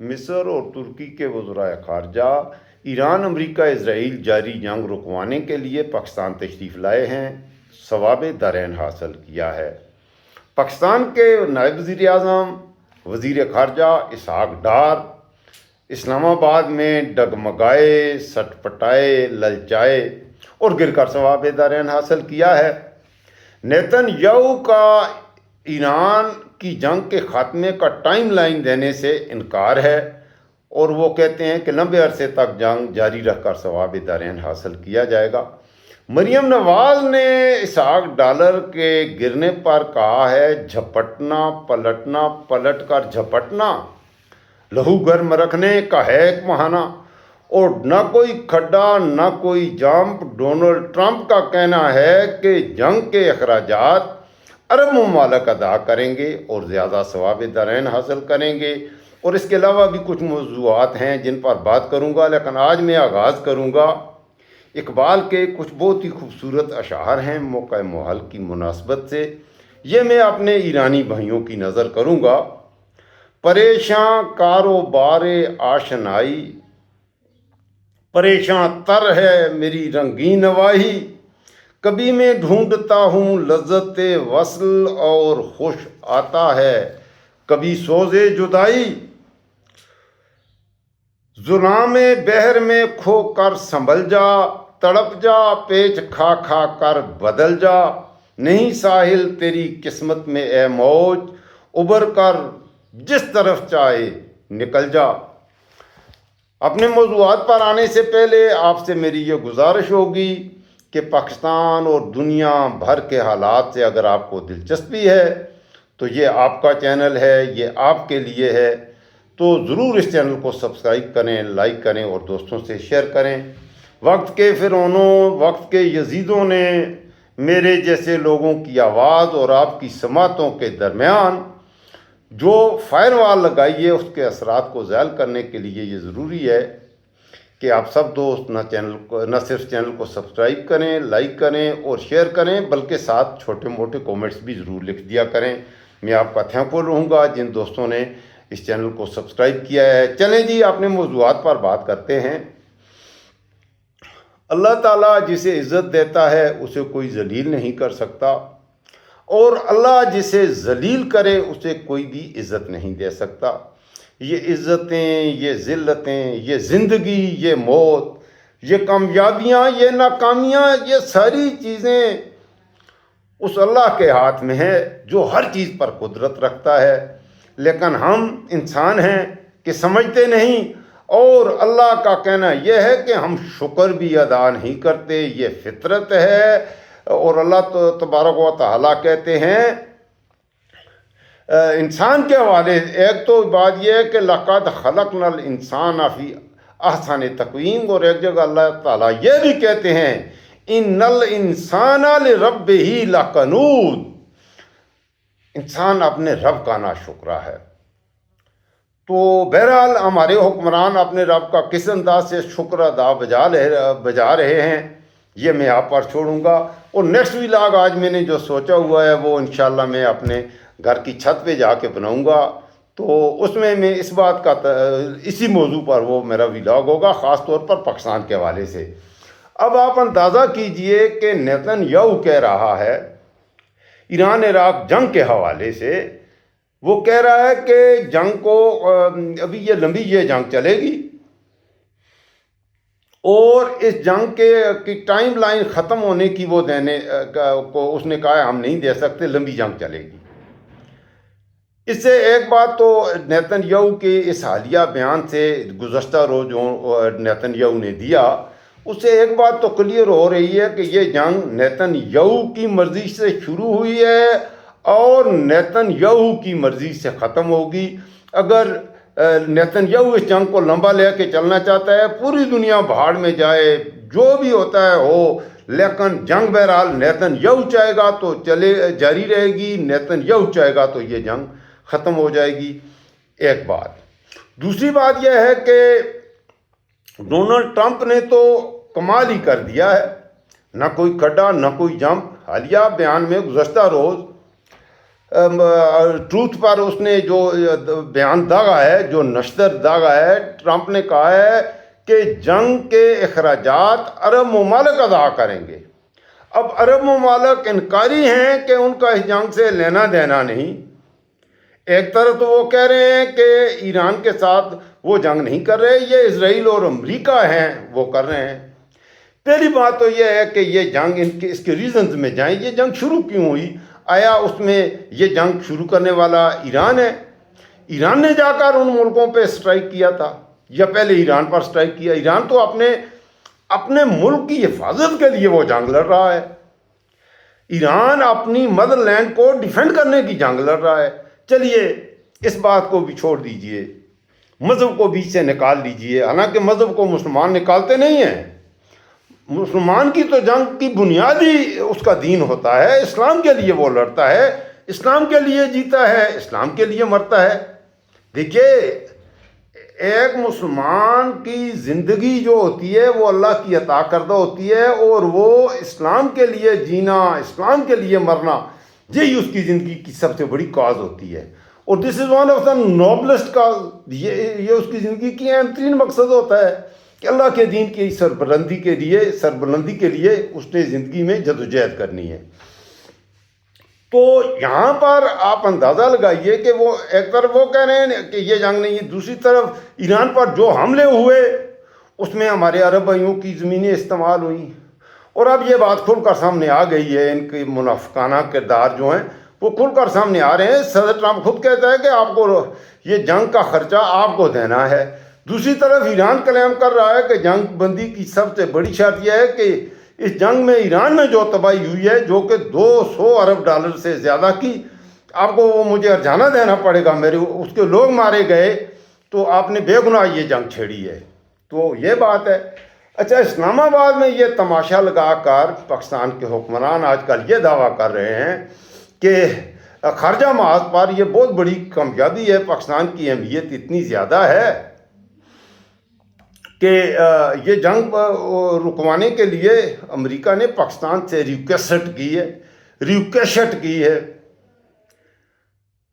مصر اور ترکی کے وزرائے خارجہ ایران امریکہ اسرائیل جاری جنگ رکوانے کے لیے پاکستان تشریف لائے ہیں، ثواب دارین حاصل کیا ہے۔ پاکستان کے نائب وزیر اعظم وزیر خارجہ اسحاق ڈار اسلام آباد میں ڈگمگائے، سٹ پٹائے، للچائے اور گر کر ثواب دارین حاصل کیا ہے۔ نیتن یاہو کا ایران کی جنگ کے خاتمے کا ٹائم لائن دینے سے انکار ہے اور وہ کہتے ہیں کہ لمبے عرصے تک جنگ جاری رکھ کر ثواب دارین حاصل کیا جائے گا۔ مریم نواز نے اسحاق ڈالر کے گرنے پر کہا ہے جھپٹنا پلٹنا، پلٹ کر جھپٹنا لہو گرم رکھنے کا ہے ایک بہانہ، اور نہ کوئی کھڈا نہ کوئی جمپ۔ ڈونلڈ ٹرمپ کا کہنا ہے کہ جنگ کے اخراجات عرب ممالک ادا کریں گے اور زیادہ ثواب دارین حاصل کریں گے، اور اس کے علاوہ بھی کچھ موضوعات ہیں جن پر بات کروں گا، لیکن آج میں آغاز کروں گا اقبال کے کچھ بہت ہی خوبصورت اشعار ہیں موقع موحل کی مناسبت سے۔ یہ میں اپنے ایرانی بھائیوں کی نظر کروں گا۔ پریشاں کاروبار آشنائی، پریشاں تر ہے میری رنگین نواحی، کبھی میں ڈھونڈتا ہوں لذت وصل اور خوش آتا ہے کبھی سوز جدائی۔ ظلام بحر میں کھو کر سنبھل جا، تڑپ جا پیچ کھا کھا کر بدل جا، نہیں ساحل تیری قسمت میں اے موج، ابھر کر جس طرف چاہے نکل جا۔ اپنے موضوعات پر آنے سے پہلے آپ سے میری یہ گزارش ہوگی کہ پاکستان اور دنیا بھر کے حالات سے اگر آپ کو دلچسپی ہے تو یہ آپ کا چینل ہے، یہ آپ کے لیے ہے، تو ضرور اس چینل کو سبسکرائب کریں، لائک کریں اور دوستوں سے شیئر کریں۔ وقت کے فرعونوں، وقت کے یزیدوں نے میرے جیسے لوگوں کی آواز اور آپ کی سماعتوں کے درمیان جو فائر وال لگائی ہے، اس کے اثرات کو زائل کرنے کے لیے یہ ضروری ہے کہ آپ سب دوست نہ صرف چینل کو سبسکرائب کریں، لائک کریں اور شیئر کریں، بلکہ ساتھ چھوٹے موٹے کومنٹس بھی ضرور لکھ دیا کریں۔ میں آپ کا تھینکفل رہوں گا جن دوستوں نے اس چینل کو سبسکرائب کیا ہے۔ چلیں جی، اپنے موضوعات پر بات کرتے ہیں۔ اللہ تعالیٰ جسے عزت دیتا ہے اسے کوئی ذلیل نہیں کر سکتا، اور اللہ جسے ذلیل کرے اسے کوئی بھی عزت نہیں دے سکتا۔ یہ عزتیں، یہ ذلتیں، یہ زندگی، یہ موت، یہ کامیابیاں، یہ ناکامیاں، یہ ساری چیزیں اس اللہ کے ہاتھ میں ہے جو ہر چیز پر قدرت رکھتا ہے، لیکن ہم انسان ہیں کہ سمجھتے نہیں، اور اللہ کا کہنا یہ ہے کہ ہم شکر بھی ادا نہیں کرتے، یہ فطرت ہے۔ اور اللہ تبارک و تعالیٰ کہتے ہیں انسان کے حوالے، ایک تو بات یہ ہے کہ لَقَدْ خَلَقْنَا الْإِنسَانَ فِي أَحْسَنِ تَقْوِيمٍ، اور ایک جگہ اللہ تعالیٰ یہ بھی کہتے ہیں إِنَّ الْإِنسَانَ لِرَبِّهِ لَقَنُوتٌ، انسان اپنے رب کا ناشکرا ہے۔ تو بہرحال ہمارے حکمران اپنے رب کا کس انداز سے شکر ادا بجا رہے ہیں یہ میں آپ پر چھوڑوں گا، اور نیکسٹ ولاگ آج میں نے جو سوچا ہوا ہے وہ انشاءاللہ میں اپنے گھر کی چھت پہ جا کے بناؤں گا، تو اس میں اس بات کا اسی موضوع پر وہ میرا ولاگ ہوگا، خاص طور پر پاکستان کے حوالے سے۔ اب آپ اندازہ کیجئے کہ نیتن یاہو کہہ رہا ہے ایران عراق جنگ کے حوالے سے، وہ کہہ رہا ہے کہ جنگ کو ابھی یہ لمبی جنگ چلے گی، اور اس جنگ کی ٹائم لائن ختم ہونے کی وہ دینے کو اس نے کہا ہے ہم نہیں دے سکتے، لمبی جنگ چلے گی۔ اس سے ایک بات تو نیتن یاہو کے اس حالیہ بیان سے گزشتہ روز جو نیتن یاہو نے دیا، اس سے ایک بات تو کلیئر ہو رہی ہے کہ یہ جنگ نیتن یاہو کی مرضی سے شروع ہوئی ہے اور نیتن یاہو کی مرضی سے ختم ہوگی۔ اگر نیتن یاہو اس جنگ کو لمبا لے کے چلنا چاہتا ہے، پوری دنیا بھاڑ میں جائے، جو بھی ہوتا ہے ہو، لیکن جنگ بہرحال نیتن یاہو چاہے گا تو جاری رہے گی، نیتن یاہو چاہے گا تو یہ جنگ ختم ہو جائے گی۔ ایک بات۔ دوسری بات یہ ہے کہ ڈونلڈ ٹرمپ نے تو کمال ہی کر دیا ہے، نہ کوئی کھڈا نہ کوئی جمپ۔ حالیہ بیان میں گزشتہ روز ٹروتھ پر اس نے جو بیان داغا ہے، جو نشر داغا ہے، ٹرمپ نے کہا ہے کہ جنگ کے اخراجات عرب ممالک ادا کریں گے۔ اب عرب ممالک انکاری ہیں کہ ان کا اس جنگ سے لینا دینا نہیں۔ ایک طرف تو وہ کہہ رہے ہیں کہ ایران کے ساتھ وہ جنگ نہیں کر رہے، یہ اسرائیل اور امریکہ ہیں وہ کر رہے ہیں۔ پہلی بات تو یہ ہے کہ یہ جنگ اس کے ریزنز میں جائیں، یہ جنگ شروع کیوں ہوئی؟ آیا اس میں یہ جنگ شروع کرنے والا ایران ہے؟ ایران نے جا کر ان ملکوں پہ سٹرائک کیا تھا یا پہلے ایران پر سٹرائک کیا؟ ایران تو اپنے ملک کی حفاظت کے لیے وہ جنگ لڑ رہا ہے۔ ایران اپنی مدر لینڈ کو ڈیفینڈ کرنے کی جنگ لڑ رہا ہے۔ چلیے اس بات کو بھی چھوڑ دیجئے، مذہب کو بیچ سے نکال لیجئے، حالانکہ مذہب کو مسلمان نکالتے نہیں ہیں۔ مسلمان کی تو جنگ کی بنیادی اس کا دین ہوتا ہے، اسلام کے لیے وہ لڑتا ہے، اسلام کے لیے جیتا ہے، اسلام کے لیے مرتا ہے۔ دیکھیے، ایک مسلمان کی زندگی جو ہوتی ہے وہ اللہ کی عطا کردہ ہوتی ہے، اور وہ اسلام کے لیے جینا، اسلام کے لیے مرنا، یہی اس کی زندگی کی سب سے بڑی کاز ہوتی ہے، اور this is one of the noblest cause. یہ اس کی زندگی کی اہم ترین مقصد ہوتا ہے کہ اللہ کے دین کی سربلندی کے لیے اس نے زندگی میں جدوجہد کرنی ہے۔ تو یہاں پر آپ اندازہ لگائیے کہ وہ ایک طرف وہ کہہ رہے ہیں کہ یہ جنگ نہیں ہے، دوسری طرف ایران پر جو حملے ہوئے اس میں ہمارے عرب بھائیوں کی زمینیں استعمال ہوئیں، اور اب یہ بات کھل کر سامنے آ گئی ہے، ان کے منافقانہ کردار جو ہیں وہ کھل کر سامنے آ رہے ہیں۔ صدر ٹرمپ خود کہتا ہے کہ آپ کو یہ جنگ کا خرچہ آپ کو دینا ہے۔ دوسری طرف ایران کلیم کر رہا ہے کہ جنگ بندی کی سب سے بڑی شرط یہ ہے کہ اس جنگ میں ایران میں جو تباہی ہوئی ہے، جو کہ 200 ارب ڈالر سے زیادہ کی، آپ کو وہ مجھے ارجانہ دینا پڑے گا، میرے اس کے لوگ مارے گئے، تو آپ نے بے گناہ یہ جنگ چھیڑی ہے۔ تو یہ بات ہے۔ اچھا، اسلام آباد میں یہ تماشا لگا کر پاکستان کے حکمران آج کل یہ دعویٰ کر رہے ہیں کہ خارجہ محاذ پر یہ بہت بڑی کامیابی ہے، پاکستان کی اہمیت اتنی زیادہ ہے کہ یہ جنگ رکوانے کے لیے امریکہ نے پاکستان سے ریکویسٹ کی ہے۔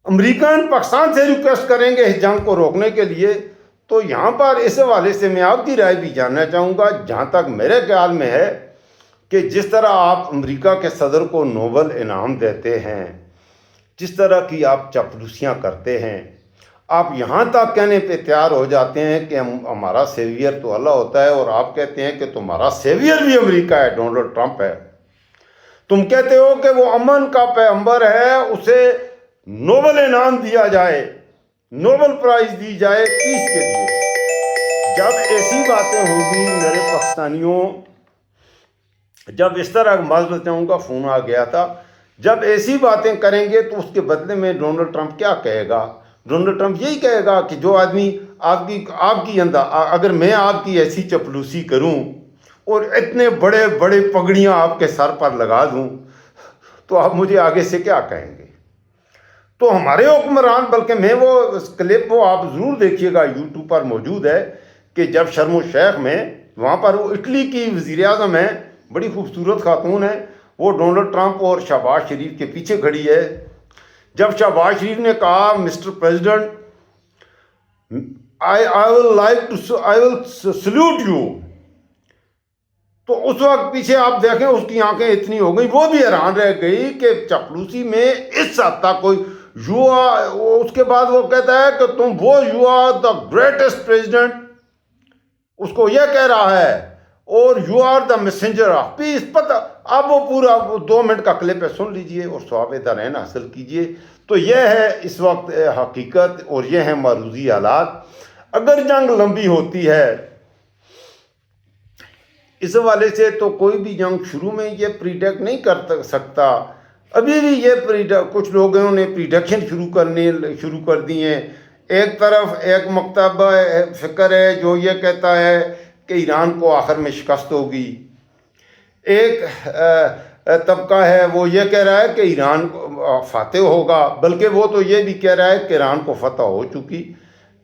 امریکن پاکستان سے ریکویسٹ کریں گے اس جنگ کو روکنے کے لیے۔ تو یہاں پر اس حوالے سے میں آپ کی رائے بھی جاننا چاہوں گا۔ جہاں تک میرے خیال میں ہے کہ جس طرح آپ امریکہ کے صدر کو نوبل انعام دیتے ہیں، جس طرح کی آپ چاپلوسیاں کرتے ہیں، آپ یہاں تک کہنے پہ تیار ہو جاتے ہیں کہ ہمارا سیویئر تو اللہ ہوتا ہے، اور آپ کہتے ہیں کہ تمہارا سیویئر بھی امریکہ ہے، ڈونلڈ ٹرمپ ہے۔ تم کہتے ہو کہ وہ امن کا پیغمبر ہے، اسے نوبل انعام دیا جائے، نوبل پرائز دی جائے پیس کے لیے۔ جب ایسی باتیں ہوگی میرے پاکستانیوں، جب اس طرح معذرت چاہوں گا، فون آ گیا تھا، جب ایسی باتیں کریں گے تو اس کے بدلے میں ڈونلڈ ٹرمپ کیا کہے گا؟ ڈونلڈ ٹرمپ یہی کہے گا کہ جو آدمی آپ کی اگر میں آپ کی ایسی چپلوسی کروں اور اتنے بڑے بڑے پگڑیاں آپ کے سر پر لگا دوں تو آپ مجھے آگے سے کیا کہیں گے؟ تو ہمارے حکمران، بلکہ میں وہ کلپ وہ آپ ضرور دیکھیے گا، یوٹیوب پر موجود ہے، کہ جب شرم الشیخ میں وہاں پر وہ اٹلی کی وزیر اعظم ہیں، بڑی خوبصورت خاتون ہے، وہ ڈونلڈ ٹرمپ اور شہباز شریف کے پیچھے کھڑی ہے۔ جب شہباز شریف نے کہا mister president I will salute you، تو اس وقت پیچھے آپ دیکھیں اس کی آنکھیں اتنی ہو گئی، وہ بھی حیران رہ گئی کہ چاپلوسی میں اس حد تک کوئی اس کے بعد وہ کہتا ہے کہ you are the greatest president, اس کو یہ کہہ رہا ہے، اور you are the messenger of peace. پتہ آپ وہ پورا 2 منٹ کا کلپ ہے، سن لیجئے اور ثواب دارین حاصل کیجئے۔ تو یہ ہے اس وقت حقیقت، اور یہ ہے معروضی حالات۔ اگر جنگ لمبی ہوتی ہے اس حوالے سے، تو کوئی بھی جنگ شروع میں یہ پریڈکٹ نہیں کر سکتا۔ ابھی بھی یہ کچھ لوگوں نے پریڈکشن شروع کر دی ہیں۔ ایک طرف ایک مکتب فکر ہے جو یہ کہتا ہے کہ ایران کو آخر میں شکست ہوگی، ایک طبقہ ہے وہ یہ کہہ رہا ہے کہ ایران فاتح ہوگا، بلکہ وہ تو یہ بھی کہہ رہا ہے کہ ایران کو فتح ہو چکی۔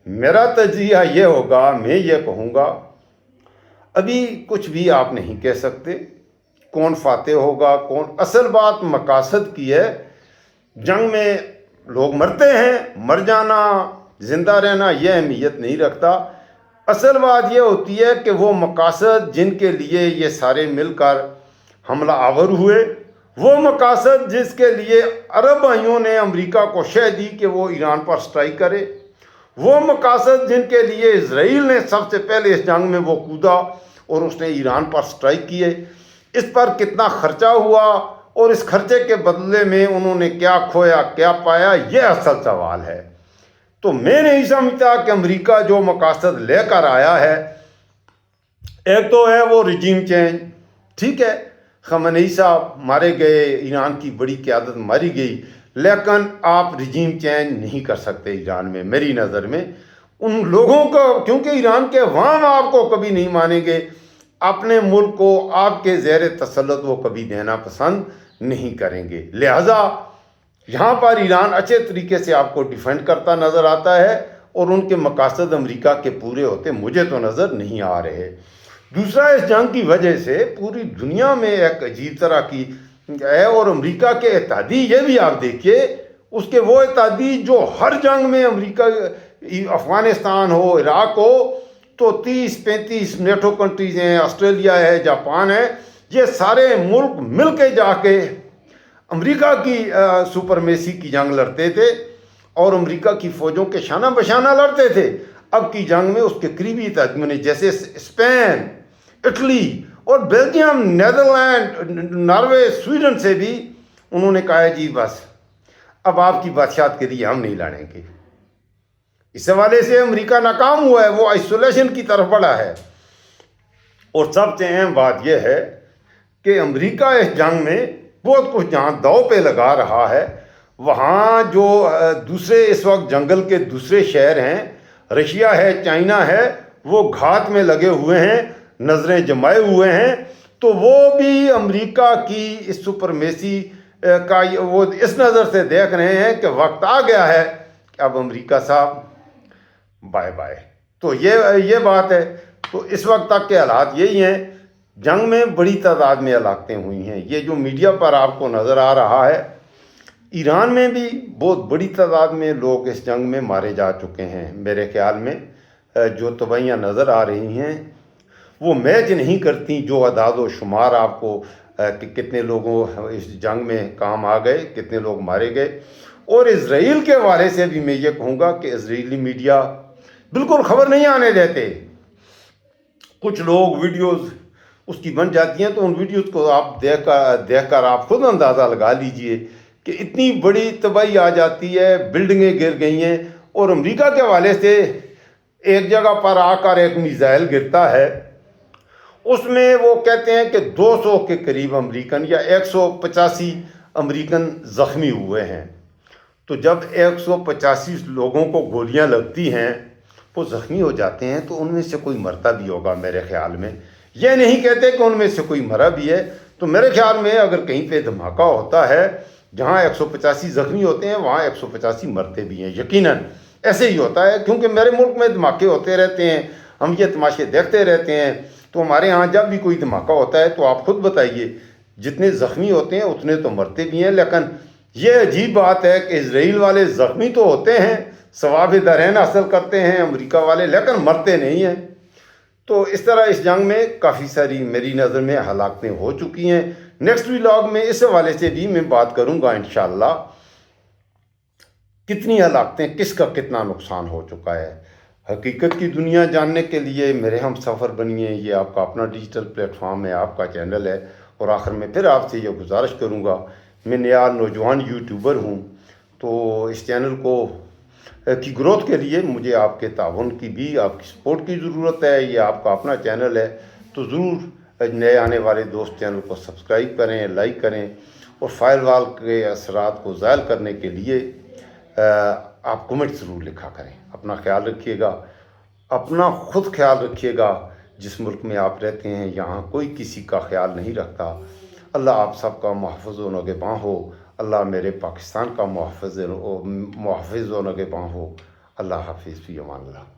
میرا تجزیہ یہ ہوگا، میں یہ کہوں گا، ابھی کچھ بھی آپ نہیں کہہ سکتے کون فاتح ہوگا کون۔ اصل بات مقاصد کی ہے۔ جنگ میں لوگ مرتے ہیں، مر جانا، زندہ رہنا یہ اہمیت نہیں رکھتا. اصل بات یہ ہوتی ہے کہ وہ مقاصد جن کے لیے یہ سارے مل کر حملہ آور ہوئے، وہ مقاصد جس کے لیے عرب بھائیوں نے امریکہ کو شہ دی کہ وہ ایران پر سٹرائک کرے، وہ مقاصد جن کے لیے اسرائیل نے سب سے پہلے اس جنگ میں وہ کودا اور اس نے ایران پر سٹرائک کیے، اس پر کتنا خرچہ ہوا اور اس خرچے کے بدلے میں انہوں نے کیا کھویا کیا پایا، یہ اصل سوال ہے. تو میں نہیں سمجھتا کہ امریکہ جو مقاصد لے کر آیا ہے، ایک تو ہے وہ رجیم چینج. ٹھیک ہے، خامنئی صاحب مارے گئے، ایران کی بڑی قیادت ماری گئی، لیکن آپ رجیم چینج نہیں کر سکتے ایران میں میری نظر میں. ان لوگوں کو، کیونکہ ایران کے عوام آپ کو کبھی نہیں مانیں گے، اپنے ملک کو آپ کے زیر تسلط وہ کبھی دینا پسند نہیں کریں گے. لہٰذا یہاں پر ایران اچھے طریقے سے آپ کو ڈیفینڈ کرتا نظر آتا ہے اور ان کے مقاصد امریکہ کے پورے ہوتے مجھے تو نظر نہیں آ رہے. دوسرا، اس جنگ کی وجہ سے پوری دنیا میں ایک عجیب طرح کی ہے، اور امریکہ کے اتحادی یہ بھی آپ دیکھیے، اس کے وہ اتحادی جو ہر جنگ میں امریکہ، افغانستان ہو، عراق ہو، تو 30-35 نیٹو کنٹریز ہیں، آسٹریلیا ہے، جاپان ہے، یہ سارے ملک مل کے جا کے امریکہ کی سپرمیسی کی جنگ لڑتے تھے اور امریکہ کی فوجوں کے شانہ بشانہ لڑتے تھے. اب کی جنگ میں اس کے قریبی اتحادیوں نے، جیسے اسپین، اٹلی اور بیلجیم، نیدرلینڈ، ناروے، سویڈن سے بھی انہوں نے کہا ہے جی بس اب آپ کی بادشاہت کے لیے ہم نہیں لڑیں گے. اس حوالے سے امریکہ ناکام ہوا ہے، وہ آئسولیشن کی طرف بڑھا ہے. اور سب سے اہم بات یہ ہے کہ امریکہ اس جنگ میں بہت کچھ جہاں داؤ پہ لگا رہا ہے، وہاں جو دوسرے اس وقت جنگل کے دوسرے شہر ہیں، رشیا ہے، چائنا ہے، وہ گھات میں لگے ہوئے ہیں، نظریں جمائے ہوئے ہیں. تو وہ بھی امریکہ کی اس سپرمیسی کا وہ اس نظر سے دیکھ رہے ہیں کہ وقت آ گیا ہے کہ اب امریکہ صاحب بائے بائے. تو یہ بات ہے. تو اس وقت تک کے حالات یہی ہیں. جنگ میں بڑی تعداد میں ہلاکتیں ہوئی ہیں، یہ جو میڈیا پر آپ کو نظر آ رہا ہے. ایران میں بھی بہت بڑی تعداد میں لوگ اس جنگ میں مارے جا چکے ہیں. میرے خیال میں جو تباہیاں نظر آ رہی ہیں وہ میچ نہیں کرتی جو اعداد و شمار آپ کو کہ کتنے لوگوں اس جنگ میں کام آ گئے، کتنے لوگ مارے گئے. اور اسرائیل کے حوالے سے بھی میں یہ کہوں گا کہ اسرائیلی میڈیا بالکل خبر نہیں آنے دیتے. کچھ لوگ ویڈیوز اس کی بن جاتی ہیں تو ان ویڈیوز کو آپ دیکھ کر آپ خود اندازہ لگا لیجئے کہ اتنی بڑی تباہی آ جاتی ہے، بلڈنگیں گر گئی ہیں. اور امریکہ کے حوالے سے ایک جگہ پر آ کر ایک میزائل گرتا ہے، اس میں وہ کہتے ہیں کہ 200 کے قریب امریکن یا 185 امریکن زخمی ہوئے ہیں. تو جب 185 لوگوں کو گولیاں لگتی ہیں، وہ زخمی ہو جاتے ہیں، تو ان میں سے کوئی مرتا بھی ہوگا میرے خیال میں. یہ نہیں کہتے کہ ان میں سے کوئی مرا بھی ہے. تو میرے خیال میں اگر کہیں پہ دھماکہ ہوتا ہے جہاں 185 زخمی ہوتے ہیں، وہاں 185 مرتے بھی ہیں. یقیناً ایسے ہی ہوتا ہے، کیونکہ میرے ملک میں دھماکے ہوتے رہتے ہیں، ہم یہ تماشے دیکھتے رہتے ہیں. تو ہمارے ہاں جب بھی کوئی دھماکہ ہوتا ہے تو آپ خود بتائیے، جتنے زخمی ہوتے ہیں اتنے تو مرتے بھی ہیں. لیکن یہ عجیب بات ہے کہ اسرائیل والے زخمی تو ہوتے ہیں، ثواب دارین حاصل کرتے ہیں امریکہ والے، لیکن مرتے نہیں ہیں. تو اس طرح اس جنگ میں کافی ساری میری نظر میں ہلاکتیں ہو چکی ہیں. نیکسٹ ولاگ میں اس حوالے سے بھی میں بات کروں گا انشاءاللہ، کتنی ہلاکتیں، کس کا کتنا نقصان ہو چکا ہے. حقیقت کی دنیا جاننے کے لیے میرے ہم سفر بنیے. یہ آپ کا اپنا ڈیجیٹل پلیٹ فارم ہے، آپ کا چینل ہے. اور آخر میں پھر آپ سے یہ گزارش کروں گا، میں نیا نوجوان یوٹیوبر ہوں، تو اس چینل کو کی گروتھ کے لیے مجھے آپ کے تعاون کی بھی، آپ کی سپورٹ کی ضرورت ہے. یہ آپ کا اپنا چینل ہے، تو ضرور نئے آنے والے دوست چینل کو سبسکرائب کریں، لائک کریں، اور فائر وال کے اثرات کو زائل کرنے کے لیے آپ کمنٹ ضرور لکھا کریں. اپنا خیال رکھیے گا، اپنا خود خیال رکھیے گا. جس ملک میں آپ رہتے ہیں یہاں کوئی کسی کا خیال نہیں رکھتا. اللہ آپ سب کا محفوظ و نگہباں ہو. اللہ میرے پاکستان کا محافظ و نگہباں ہو. اللہ حافظ، فی امان اللہ.